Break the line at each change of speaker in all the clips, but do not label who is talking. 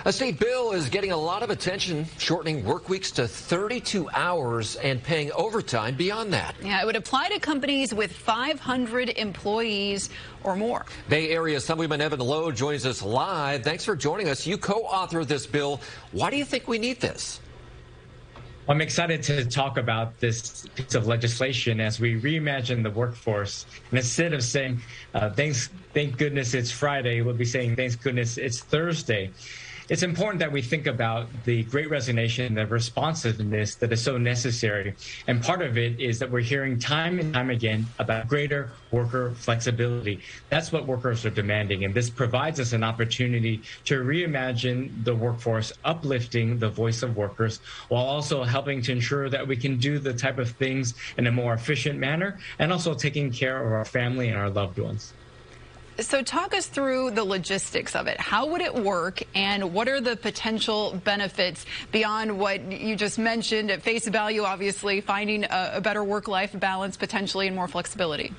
A state bill is getting a lot of attention, shortening work weeks to 32 hours and paying overtime beyond that.
Yeah, it would apply to companies with 500 employees or more.
Bay Area Assemblyman Evan Lowe joins us live. Thanks for joining us. You co-authored this bill. Why do you think we need this?
I'm excited to talk about this piece of legislation as we reimagine the workforce. And instead of saying, thank goodness it's Friday, we'll be saying, thank goodness it's Thursday. It's important that we think about the great resignation, the responsiveness that is so necessary. And part of it is that we're hearing time and time again about greater worker flexibility. That's what workers are demanding. And this provides us an opportunity to reimagine the workforce, uplifting the voice of workers, while also helping to ensure that we can do the type of things in a more efficient manner, and also taking care of our family and our loved ones.
So talk us through the logistics of it. How would it work, and what are the potential benefits beyond what you just mentioned at face value, obviously, finding a better work-life balance potentially and more flexibility?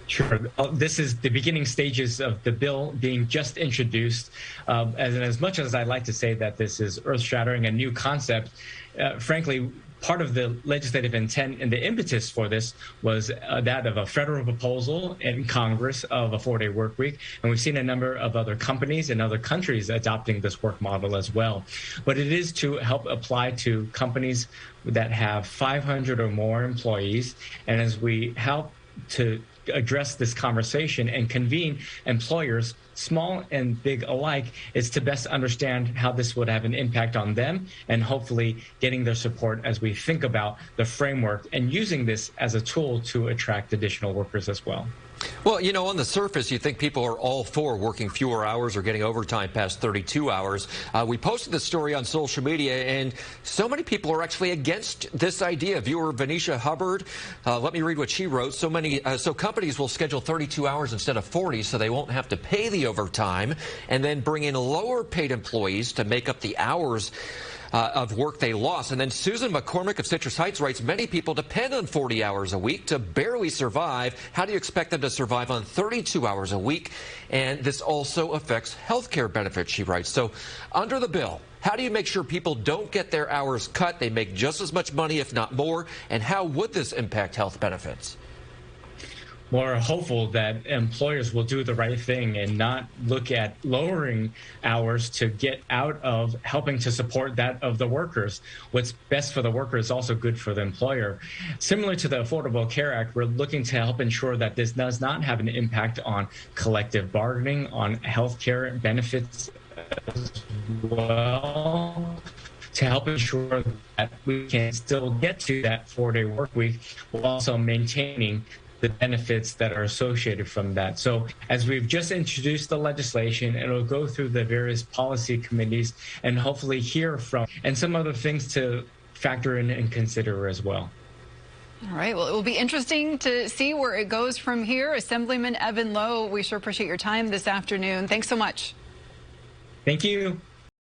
Sure. This is the beginning stages of the bill being just introduced. As much as I'd like to say that this is earth-shattering, a new concept, frankly, part of the legislative intent and the impetus for this was that of a federal proposal in Congress of a 4-day work week. And we've seen a number of other companies and other countries adopting this work model as well. But it is to help apply to companies that have 500 or more employees. And as we help to address this conversation and convene employers, small and big alike, is to best understand how this would have an impact on them, and hopefully getting their support as we think about the framework and using this as a tool to attract additional workers as well.
Well, you know, on the surface, you think people are all for working fewer hours or getting overtime past 32 hours. We posted this story on social media, and so many people are actually against this idea. Viewer Venetia Hubbard, let me read what she wrote. So companies will schedule 32 hours instead of 40, so they won't have to pay the overtime, and then bring in lower paid employees to make up the hours of work they lost. And then Susan McCormick of Citrus Heights writes, many people depend on 40 hours a week to barely survive. How do you expect them to survive on 32 hours a week? And this also affects health care benefits, she writes. So under the bill, how do you make sure people don't get their hours cut? They make just as much money, if not more. And how would this impact health benefits?
More hopeful that employers will do the right thing and not look at lowering hours to get out of helping to support that of the workers. What's best for the worker is also good for the employer. Similar to the Affordable Care Act, we're looking to help ensure that this does not have an impact on collective bargaining, on health care benefits as well, to help ensure that we can still get to that 4-day work week while also maintaining the benefits that are associated from that. So as we've just introduced the legislation, it'll go through the various policy committees and hopefully hear from, and some other things to factor in and consider as well.
All right, well, it will be interesting to see where it goes from here. Assemblyman Evan Lowe, we sure appreciate your time this afternoon. Thanks so much.
Thank you.